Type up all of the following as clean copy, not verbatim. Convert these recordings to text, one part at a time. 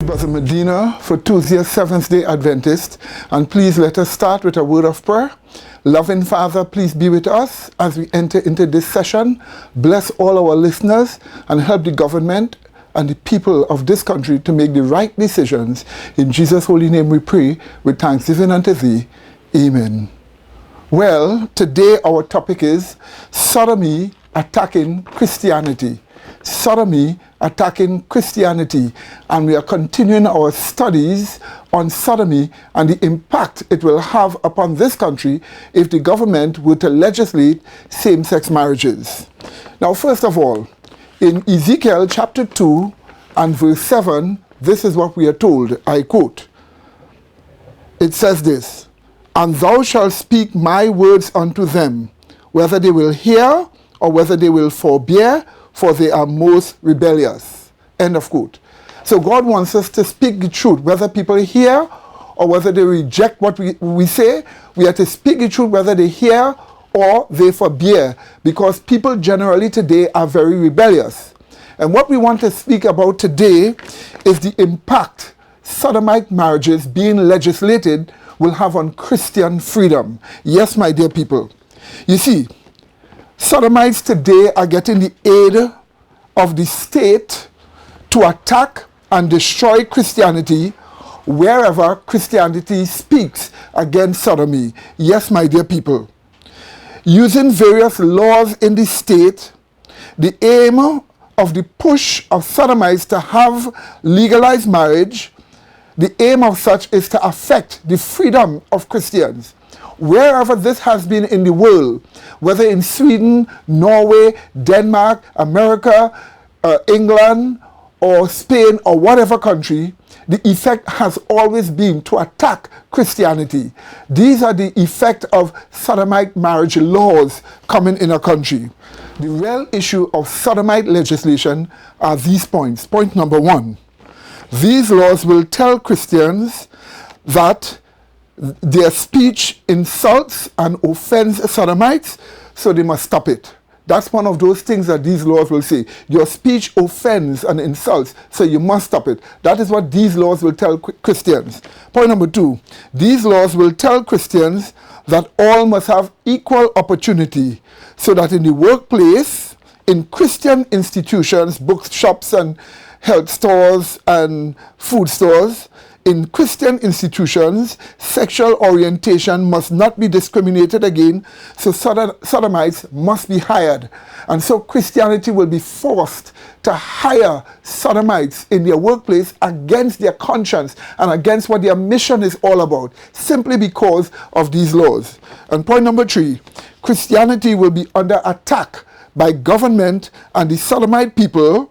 Brother Medina for Tuesday, Seventh-day Adventist, and please let us start with a word of prayer. Loving Father, please be with us as we enter into this session. Bless all our listeners and help the government and the people of this country to make the right decisions. In Jesus' holy name we pray with thanksgiving unto thee. Amen. Well, today our topic is Sodomy attacking Christianity. Sodomy attacking Christianity, and we are continuing our studies on sodomy and the impact it will have upon this country if the government were to legislate same-sex marriages. Now, first of all, in Ezekiel chapter 2 and verse 7, this is what we are told, I quote, it says this, "And thou shalt speak my words unto them, whether they will hear or whether they will forbear, for they are most rebellious." End of quote. So God wants us to speak the truth, whether people hear or whether they reject what we say. We have to speak the truth whether they hear or they forbear, because people generally today are very rebellious. And what we want to speak about today is the impact sodomite marriages being legislated will have on Christian freedom. Yes, my dear people. You see, sodomites today are getting the aid of the state to attack and destroy Christianity wherever Christianity speaks against sodomy. Yes, my dear people. Using various laws in the state, the aim of the push of sodomites to have legalized marriage, the aim of such is to affect the freedom of Christians. Wherever this has been in the world, whether in Sweden, Norway, Denmark, America, England, or Spain, or whatever country, the effect has always been to attack Christianity. These are the effect of sodomite marriage laws coming in a country. The real issue of sodomite legislation are these points. Point number one, these laws will tell Christians that their speech insults and offends sodomites, so they must stop it. That's one of those things that these laws will say. Your speech offends and insults, so you must stop it. That is what these laws will tell Christians. Point number two, these laws will tell Christians that all must have equal opportunity, so that in the workplace, in Christian institutions, bookshops and health stores and food stores, in Christian institutions, sexual orientation must not be discriminated against, so sodomites must be hired. And so Christianity will be forced to hire sodomites in their workplace against their conscience and against what their mission is all about, simply because of these laws. And point number three, Christianity will be under attack by government and the sodomite people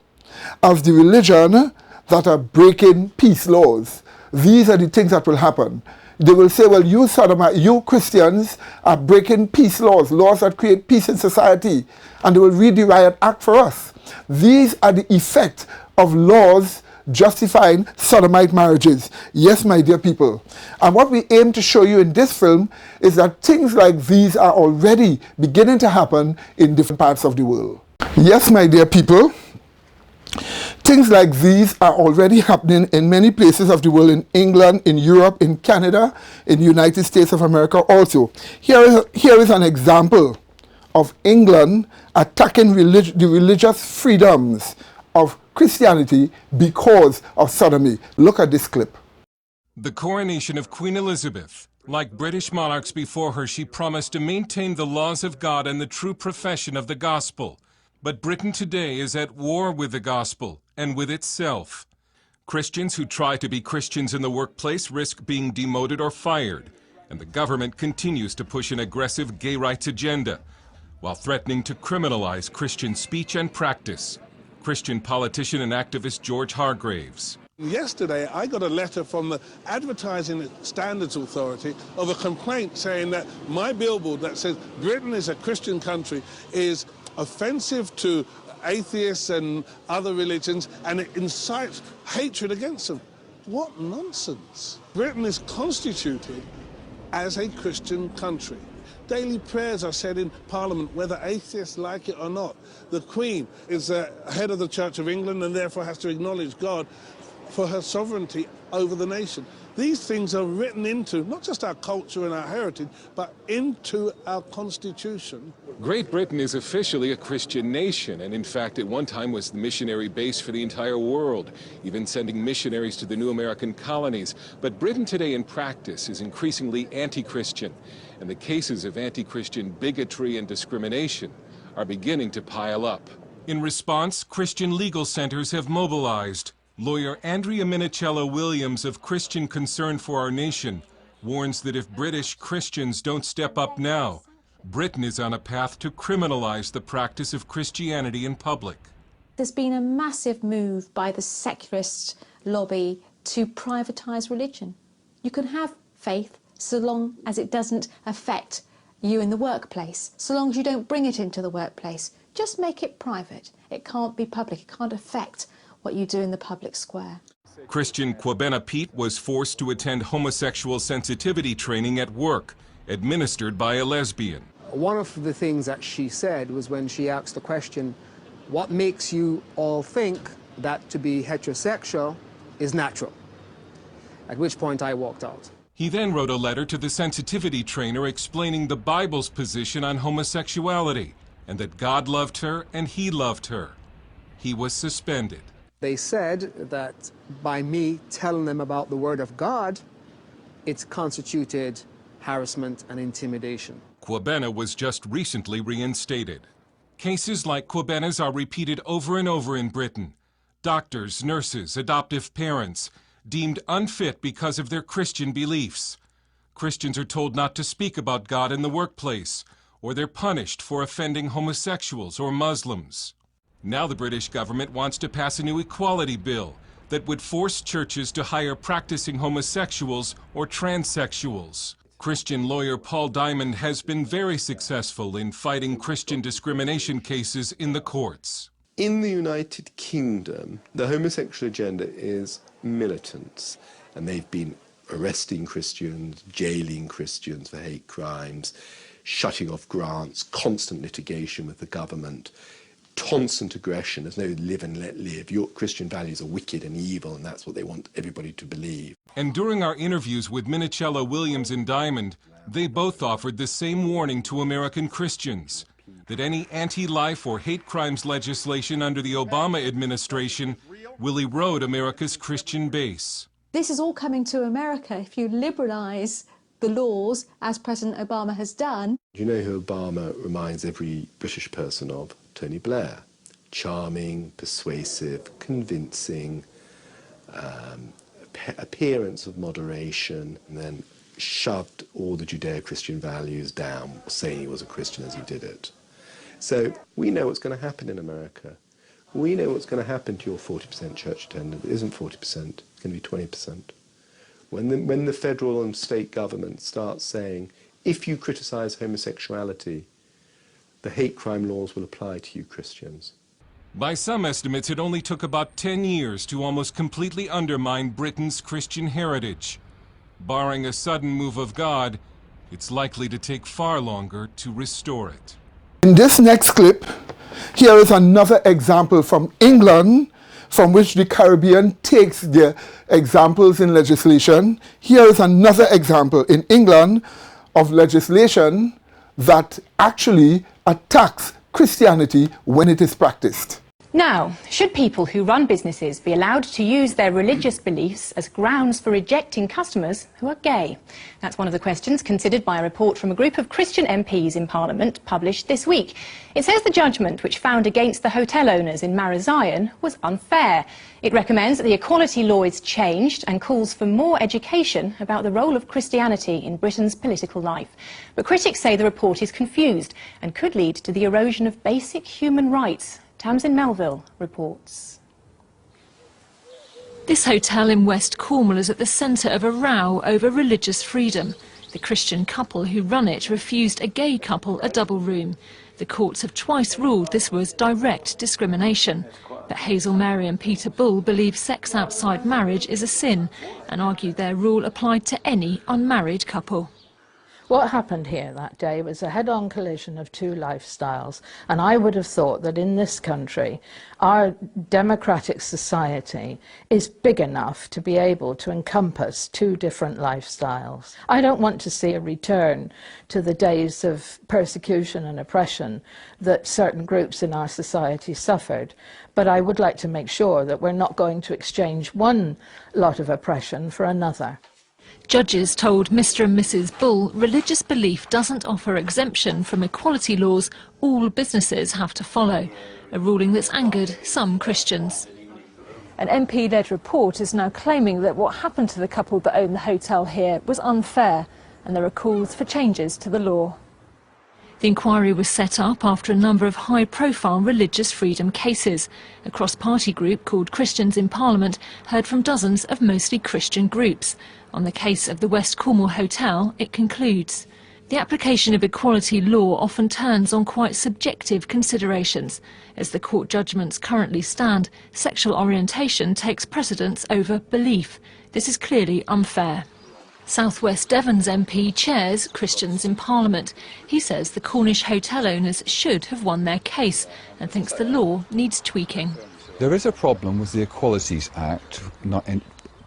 as the religion that are breaking peace laws. These are the things that will happen. They will say, well, you Christians are breaking peace laws, laws that create peace in society, and they will read the Riot Act for us. These are the effect of laws justifying sodomite marriages. Yes, my dear people. And what we aim to show you in this film is that things like these are already beginning to happen in different parts of the world. Yes, my dear people. Things like these are already happening in many places of the world, in England, in Europe, in Canada, in the United States of America also. Here is an example of England attacking the religious freedoms of Christianity because of sodomy. Look at this clip. The coronation of Queen Elizabeth. Like British monarchs before her, she promised to maintain the laws of God and the true profession of the gospel. But Britain today is at war with the gospel and with itself. Christians who try to be Christians in the workplace risk being demoted or fired, and the government continues to push an aggressive gay rights agenda while threatening to criminalize Christian speech and practice. Christian politician and activist George Hargraves. Yesterday, I got a letter from the Advertising Standards Authority of a complaint saying that my billboard that says Britain is a Christian country is offensive to atheists and other religions, and it incites hatred against them. What nonsense. Britain is constituted as a Christian country. Daily prayers are said in Parliament, whether atheists like it or not. The Queen is the head of the Church of England and therefore has to acknowledge God. for her sovereignty over the nation. These things are written into not just our culture and our heritage, but into our constitution. Great Britain is officially a Christian nation, and in fact at one time was the missionary base for the entire world, even sending missionaries to the new American colonies. But Britain today in practice is increasingly anti-Christian, and the cases of anti-Christian bigotry and discrimination are beginning to pile up. In response, Christian legal centers have mobilized. Lawyer Andrea Minicello Williams of Christian Concern for Our Nation warns that if British Christians don't step up now, Britain is on a path to criminalize the practice of Christianity in public. There's been a massive move by the secularist lobby to privatise religion. You can have faith so long as it doesn't affect you in the workplace, so long as you don't bring it into the workplace. Just make it private. It can't be public. It can't affect what you do in the public square. Christian Kwabena Pete was forced to attend homosexual sensitivity training at work, administered by a lesbian. One of the things that she said was when she asked the question, what makes you all think that to be heterosexual is natural? At which point I walked out. He then wrote a letter to the sensitivity trainer explaining the Bible's position on homosexuality and that God loved her and he loved her. He was suspended. They said that by me telling them about the Word of God, it's constituted harassment and intimidation. Kwabena was just recently reinstated. Cases like Kwabena's are repeated over and over in Britain. Doctors, nurses, adoptive parents, deemed unfit because of their Christian beliefs. Christians are told not to speak about God in the workplace, or they're punished for offending homosexuals or Muslims. Now the British government wants to pass a new equality bill that would force churches to hire practicing homosexuals or transsexuals. Christian lawyer Paul Diamond has been very successful in fighting Christian discrimination cases in the courts. In the United Kingdom, the homosexual agenda is militant, and they've been arresting Christians, jailing Christians for hate crimes, shutting off grants, constant litigation with the government, constant aggression. There's no live and let live. Your Christian values are wicked and evil, and that's what they want everybody to believe. And during our interviews with Minicello, Williams, and Diamond, they both offered the same warning to American Christians, that any anti-life or hate crimes legislation under the Obama administration will erode America's Christian base. This is all coming to America if you liberalise the laws, as President Obama has done. You know who Obama reminds every British person of? Tony Blair. Charming, persuasive, convincing, appearance of moderation, and then shoved all the Judeo-Christian values down, saying he was a Christian as he did it. So we know what's going to happen in America. We know what's going to happen to your 40% church attendance. It isn't 40%, it's going to be 20%. When the federal and state government starts saying, if you criticise homosexuality, the hate crime laws will apply to you Christians. By some estimates, it only took about 10 years to almost completely undermine Britain's Christian heritage. Barring a sudden move of God, it's likely to take far longer to restore it. In this next clip, here is another example from England, from which the Caribbean takes their examples in legislation. Here is another example in England of legislation that actually attacks Christianity when it is practiced. Now, should people who run businesses be allowed to use their religious beliefs as grounds for rejecting customers who are gay? That's one of the questions considered by a report from a group of Christian MPs in Parliament published this week. It says the judgment which found against the hotel owners in Marazion was unfair. It recommends that the equality law is changed and calls for more education about the role of Christianity in Britain's political life. But critics say the report is confused and could lead to the erosion of basic human rights. Tamsin Melville reports. This hotel in West Cornwall is at the centre of a row over religious freedom. The Christian couple who run it refused a gay couple a double room. The courts have twice ruled this was direct discrimination. But Hazel Mary and Peter Bull believe sex outside marriage is a sin and argued their rule applied to any unmarried couple. What happened here that day was a head-on collision of two lifestyles, and I would have thought that in this country, our democratic society is big enough to be able to encompass two different lifestyles. I don't want to see a return to the days of persecution and oppression that certain groups in our society suffered, but I would like to make sure that we're not going to exchange one lot of oppression for another. Judges told Mr and Mrs Bull religious belief doesn't offer exemption from equality laws all businesses have to follow, a ruling that's angered some Christians. An MP-led report is now claiming that what happened to the couple that owned the hotel here was unfair, and there are calls for changes to the law. The inquiry was set up after a number of high-profile religious freedom cases. A cross-party group called Christians in Parliament heard from dozens of mostly Christian groups. On the case of the West Cornwall Hotel, it concludes, the application of equality law often turns on quite subjective considerations. As the court judgments currently stand, sexual orientation takes precedence over belief. This is clearly unfair. South West Devon's MP chairs Christians in Parliament. He says the Cornish hotel owners should have won their case and thinks the law needs tweaking. There is a problem with the Equalities Act,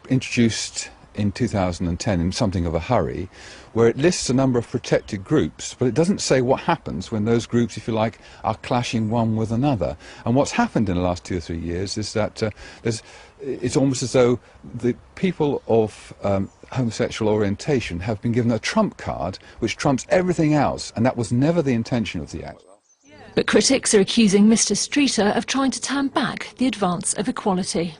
introduced in 2010 in something of a hurry, where it lists a number of protected groups, but it doesn't say what happens when those groups, if you like, are clashing one with another. And what's happened in the last 2 or 3 years is that it's almost as though the people of homosexual orientation have been given a trump card which trumps everything else, and that was never the intention of the Act. But critics are accusing Mr Streeter of trying to turn back the advance of equality.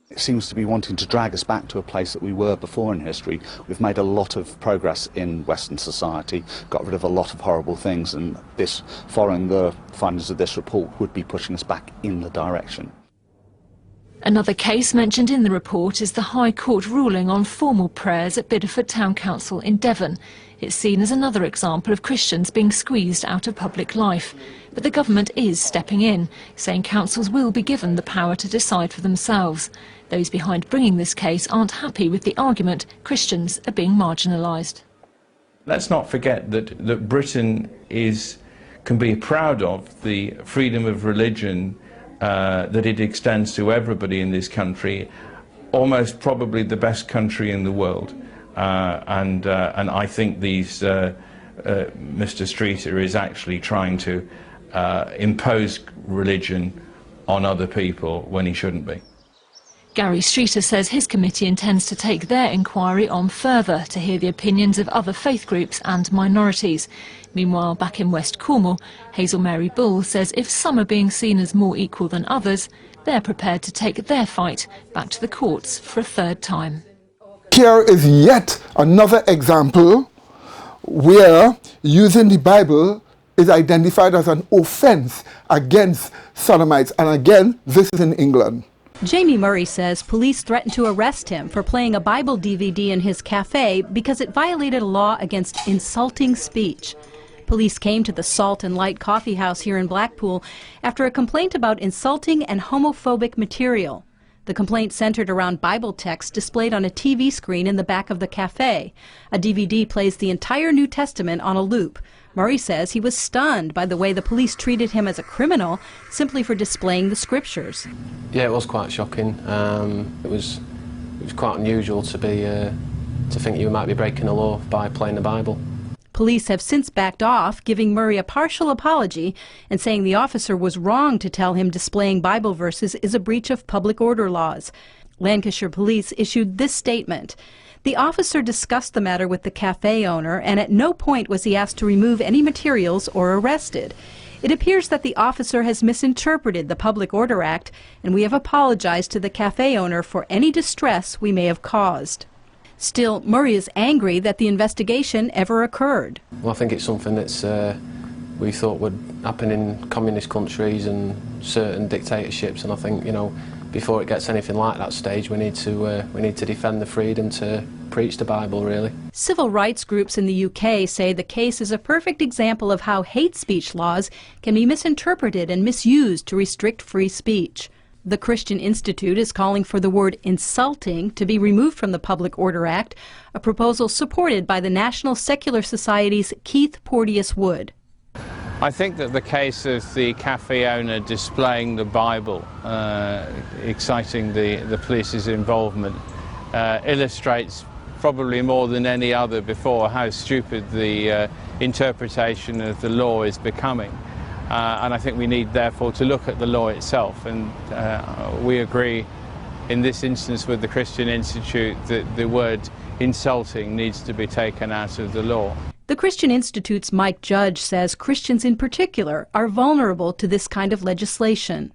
It seems to be wanting to drag us back to a place that we were before in history. We've made a lot of progress in Western society, got rid of a lot of horrible things, and this, following the findings of this report, would be pushing us back in the direction. Another case mentioned in the report is the High Court ruling on formal prayers at Bideford Town Council in Devon. It's seen as another example of Christians being squeezed out of public life. But the government is stepping in, saying councils will be given the power to decide for themselves. Those behind bringing this case aren't happy with the argument Christians are being marginalised. Let's not forget that Britain can be proud of the freedom of religion that it extends to everybody in this country, almost probably the best country in the world. And I think Mr Streeter is actually trying to impose religion on other people when he shouldn't be. Gary Streeter says his committee intends to take their inquiry on further to hear the opinions of other faith groups and minorities. Meanwhile, back in West Cornwall, Hazel Mary Bull says if some are being seen as more equal than others, they're prepared to take their fight back to the courts for a third time. Here is yet another example where using the Bible is identified as an offence against sodomites. And again, this is in England. Jamie Murray says police threatened to arrest him for playing a Bible DVD in his cafe because it violated a law against insulting speech. Police came to the Salt and Light Coffee House here in Blackpool after a complaint about insulting and homophobic material. The complaint centered around Bible text displayed on a TV screen in the back of the cafe. A DVD plays the entire New Testament on a loop. Murray says he was stunned by the way the police treated him as a criminal simply for displaying the scriptures. Yeah, it was quite shocking. It was quite unusual to think you might be breaking the law by playing the Bible. Police have since backed off, giving Murray a partial apology and saying the officer was wrong to tell him displaying Bible verses is a breach of public order laws. Lancashire Police issued this statement. The officer discussed the matter with the cafe owner, and at no point was he asked to remove any materials or arrested. It appears that the officer has misinterpreted the Public Order Act, and we have apologized to the cafe owner for any distress we may have caused. Still, Murray is angry that the investigation ever occurred. Well, I think it's something that's we thought would happen in communist countries and certain dictatorships, and I think, before it gets anything like that stage, we need to defend the freedom to preach the Bible, really. Civil rights groups in the UK say the case is a perfect example of how hate speech laws can be misinterpreted and misused to restrict free speech. The Christian Institute is calling for the word insulting to be removed from the Public Order Act, a proposal supported by the National Secular Society's Keith Porteous Wood. I think that the case of the cafe owner displaying the Bible, exciting the police's involvement, illustrates probably more than any other before how stupid the interpretation of the law is becoming. And I think we need therefore to look at the law itself, and we agree in this instance with the Christian Institute that the word insulting needs to be taken out of the law. The Christian Institute's Mike Judge says Christians in particular are vulnerable to this kind of legislation.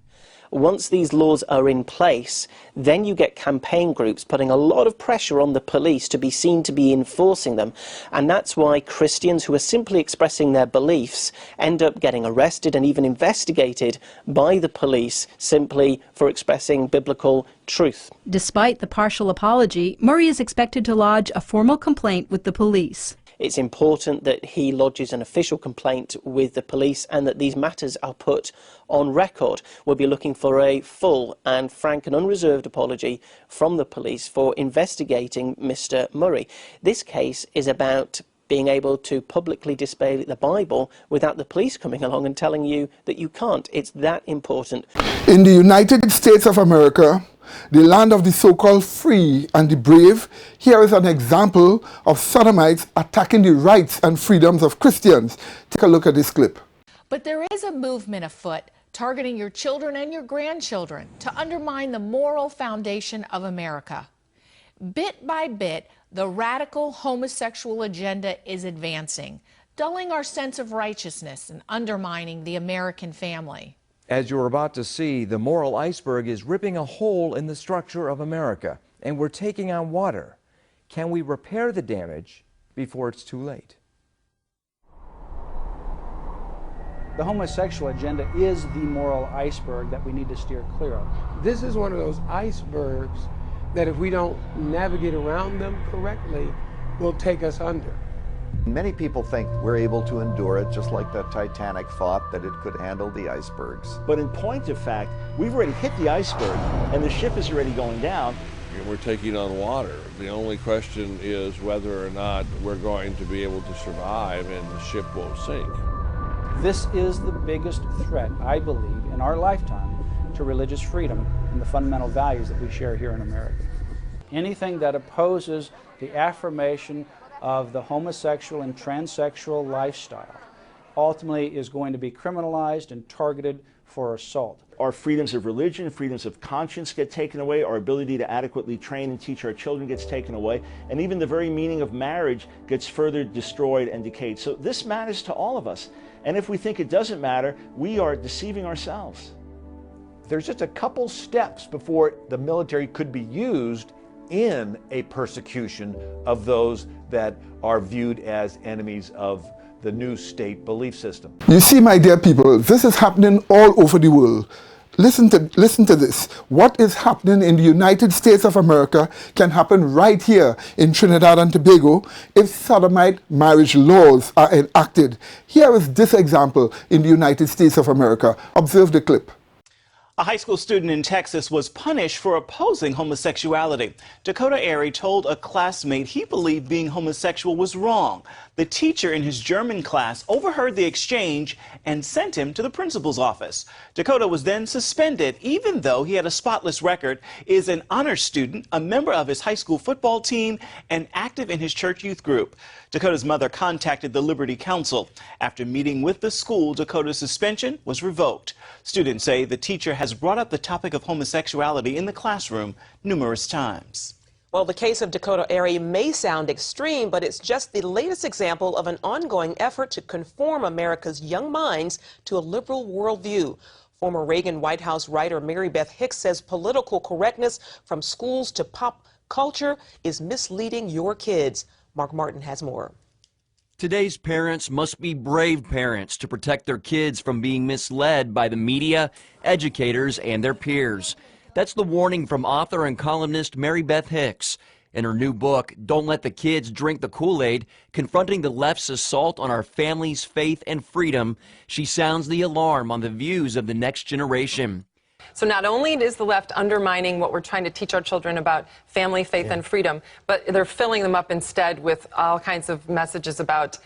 Once these laws are in place, then you get campaign groups putting a lot of pressure on the police to be seen to be enforcing them. And that's why Christians who are simply expressing their beliefs end up getting arrested and even investigated by the police simply for expressing biblical truth. Despite the partial apology, Murray is expected to lodge a formal complaint with the police. It's important that he lodges an official complaint with the police and that these matters are put on record. We'll be looking for a full and frank and unreserved apology from the police for investigating Mr. Murray. This case is about being able to publicly display the Bible without the police coming along and telling you that you can't. It's that important. In the United States of America, the land of the so-called free and the brave, here is an example of Sodomites attacking the rights and freedoms of Christians. Take a look at this clip. But there is a movement afoot targeting your children and your grandchildren to undermine the moral foundation of America. Bit by bit, the radical homosexual agenda is advancing, dulling our sense of righteousness and undermining the American family. As you're about to see, the moral iceberg is ripping a hole in the structure of America, and we're taking on water. Can we repair the damage before it's too late? The homosexual agenda is the moral iceberg that we need to steer clear of. This is one of those icebergs that if we don't navigate around them correctly, will take us under. Many people think we're able to endure it, just like the Titanic thought that it could handle the icebergs. But in point of fact, we've already hit the iceberg, and the ship is already going down. And we're taking on water. The only question is whether or not we're going to be able to survive and the ship won't sink. This is the biggest threat, I believe, in our lifetime to religious freedom and the fundamental values that we share here in America. Anything that opposes the affirmation of the homosexual and transsexual lifestyle ultimately is going to be criminalized and targeted for assault. Our freedoms of religion, freedoms of conscience get taken away, our ability to adequately train and teach our children gets taken away, and even the very meaning of marriage gets further destroyed and decayed. So this matters to all of us, and if we think it doesn't matter, we are deceiving ourselves. There's just a couple steps before the military could be used in a persecution of those that are viewed as enemies of the new state belief system. You see, my dear people, this is happening all over the world. Listen to this. What is happening in the United States of America can happen right here in Trinidad and Tobago if sodomite marriage laws are enacted. Here is this example in the United States of America. Observe the clip. A high school student in Texas was punished for opposing homosexuality. Dakota Airy told a classmate he believed being homosexual was wrong. The teacher in his German class overheard the exchange and sent him to the principal's office. Dakota was then suspended, even though he had a spotless record, is an honor student, a member of his high school football team, and active in his church youth group. Dakota's mother contacted the Liberty Council. After meeting with the school, Dakota's suspension was revoked. Students say the teacher has brought up the topic of homosexuality in the classroom numerous times. Well, the case of Dakota Airy may sound extreme, but it's just the latest example of an ongoing effort to conform America's young minds to a liberal worldview. Former Reagan White House writer Mary Beth Hicks says political correctness from schools to pop culture is misleading your kids. Mark Martin has more. Today's parents must be brave parents to protect their kids from being misled by the media, educators, and their peers. That's the warning from author and columnist Mary Beth Hicks. In her new book, Don't Let the Kids Drink the Kool-Aid, confronting the left's assault on our families, faith, and freedom, she sounds the alarm on the views of the next generation. So not only is the left undermining what we're trying to teach our children about family, faith, and freedom, but they're filling them up instead with all kinds of messages about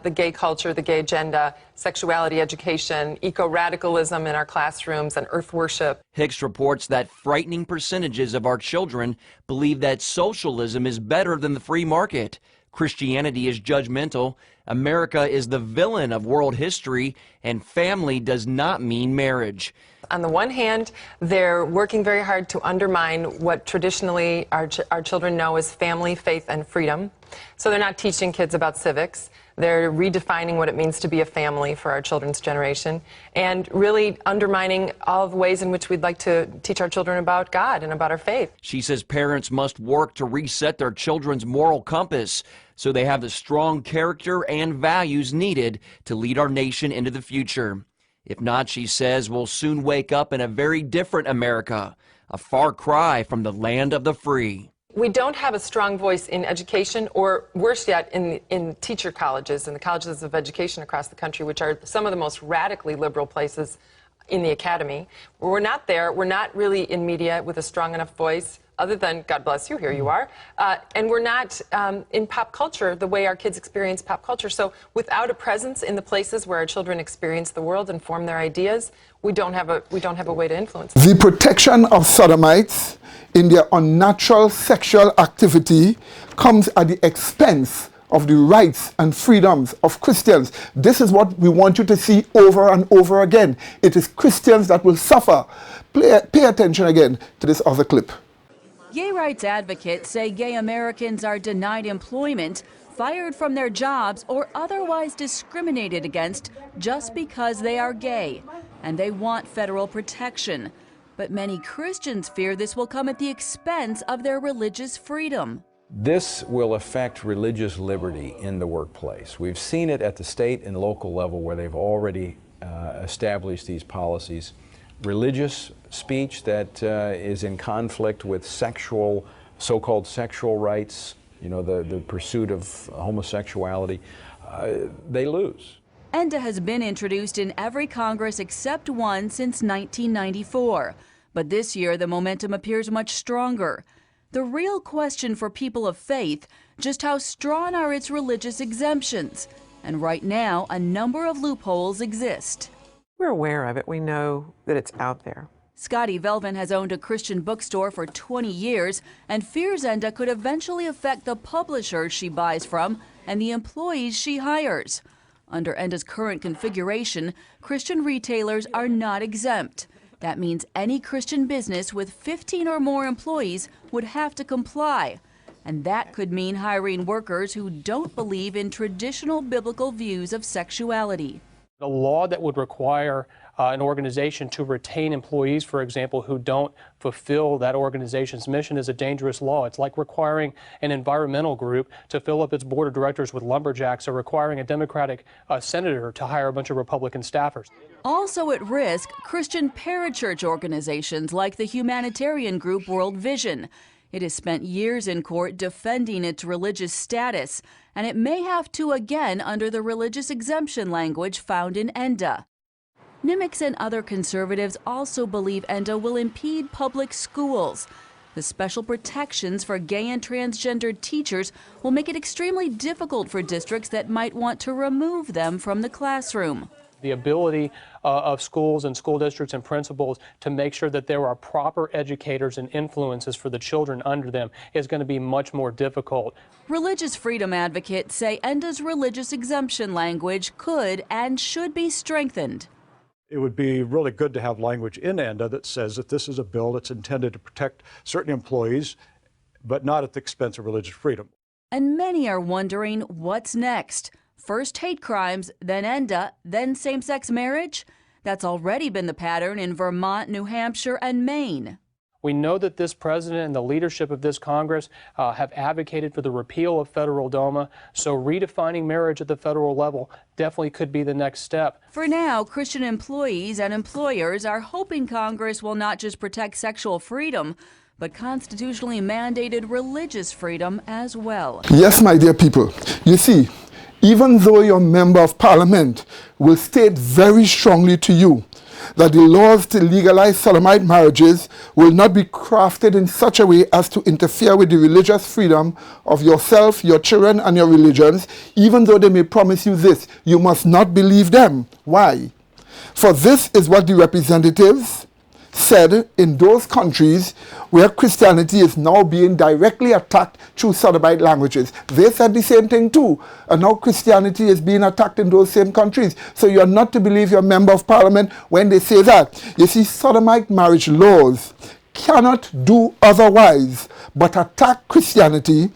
the gay culture, the gay agenda, sexuality education, eco-radicalism in our classrooms, and earth worship. Hicks reports that frightening percentages of our children believe that socialism is better than the free market. Christianity is judgmental, America is the villain of world history, and family does not mean marriage. On the one hand, they're working very hard to undermine what traditionally our children know as family, faith, and freedom. So they're not teaching kids about civics. They're redefining what it means to be a family for our children's generation, and really undermining all the ways in which we'd like to teach our children about God and about our faith. She says parents must work to reset their children's moral compass so they have the strong character and values needed to lead our nation into the future. If not, she says, we'll soon wake up in a very different America, a far cry from the land of the free. We don't have a strong voice in education, or worse yet, in teacher colleges and the colleges of education across the country, which are some of the most radically liberal places in the academy. We're not there. We're not really in media with a strong enough voice, other than, God bless you, here you are. And we're not in pop culture the way our kids experience pop culture. So without a presence in the places where our children experience the world and form their ideas, we don't have a way to influence them. The protection of sodomites in their unnatural sexual activity comes at the expense of the rights and freedoms of Christians. This is what we want you to see over and over again. It is Christians that will suffer. Pay attention again to this other clip. Gay rights advocates say gay Americans are denied employment, fired from their jobs, or otherwise discriminated against just because they are gay, and they want federal protection. But many Christians fear this will come at the expense of their religious freedom. This will affect religious liberty in the workplace. We've seen it at the state and local level where they've already established these policies. Religious speech that is in conflict with so-called sexual rights, you know, the pursuit of homosexuality, they lose. ENDA has been introduced in every Congress except one since 1994. But this year, the momentum appears much stronger. The real question for people of faith, just how strong are its religious exemptions? And right now, a number of loopholes exist. We're aware of it. We know that it's out there. Scotty Velvin has owned a Christian bookstore for 20 years and fears ENDA could eventually affect the publishers she buys from and the employees she hires. Under ENDA's current configuration, Christian retailers are not exempt. That means any Christian business with 15 or more employees would have to comply. And that could mean hiring workers who don't believe in traditional biblical views of sexuality. A law that would require an organization to retain employees, for example, who don't fulfill that organization's mission is a dangerous law. It's like requiring an environmental group to fill up its board of directors with lumberjacks, or requiring a Democratic senator to hire a bunch of Republican staffers. Also at risk, Christian parachurch organizations like the humanitarian group World Vision. It has spent years in court defending its religious status, and it may have to again under the religious exemption language found in ENDA. Nimitz and other conservatives also believe ENDA will impede public schools. The special protections for gay and transgendered teachers will make it extremely difficult for districts that might want to remove them from the classroom. The ability of schools and school districts and principals to make sure that there are proper educators and influences for the children under them is going to be much more difficult. Religious freedom advocates say ENDA's religious exemption language could and should be strengthened. It would be really good to have language in ENDA that says that this is a bill that's intended to protect certain employees, but not at the expense of religious freedom. And many are wondering what's next. First hate crimes, then ENDA, then same-sex marriage? That's already been the pattern in Vermont, New Hampshire, and Maine. We know that this president and the leadership of this Congress have advocated for the repeal of federal DOMA, so redefining marriage at the federal level definitely could be the next step. For now, Christian employees and employers are hoping Congress will not just protect sexual freedom, but constitutionally mandated religious freedom as well. Yes, my dear people, you see, even though your member of parliament will state very strongly to you that the laws to legalize sodomite marriages will not be crafted in such a way as to interfere with the religious freedom of yourself, your children, and your religions, even though they may promise you this. You must not believe them. Why? For this is what the representatives said in those countries where Christianity is now being directly attacked through sodomite languages. They said the same thing too, and now Christianity is being attacked in those same countries. So you're not to believe your member of parliament when they say that. You see, sodomite marriage laws cannot do otherwise but attack Christianity,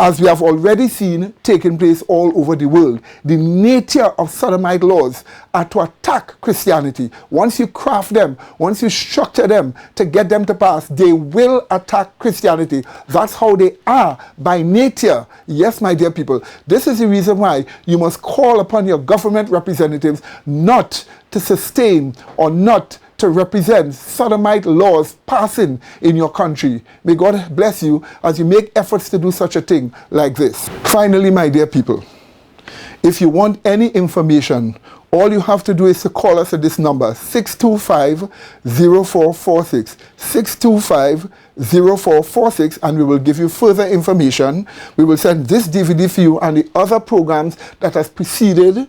as we have already seen taking place all over the world. The nature of sodomite laws are to attack Christianity. Once you craft them, once you structure them to get them to pass, they will attack Christianity. That's how they are by nature. Yes, my dear people, this is the reason why you must call upon your government representatives not to sustain or not to represent sodomite laws passing in your country. May God bless you as you make efforts to do such a thing like this. Finally, my dear people, if you want any information, all you have to do is to call us at this number, 625-0446, 625-0446, and we will give you further information. We will send this DVD for you and the other programs that has preceded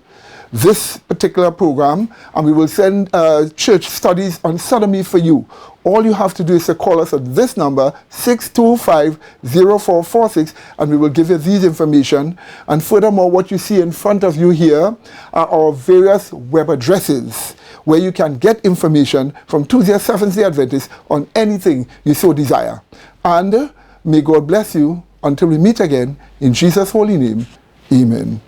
this particular program, and we will send church studies on sodomy for you. All you have to do is to call us at this number, 625-0446, and we will give you these information. And furthermore, what you see in front of you here are our various web addresses where you can get information from Tuesday Seventh-day Adventists on anything you so desire. And may God bless you until we meet again. In Jesus' holy name, amen.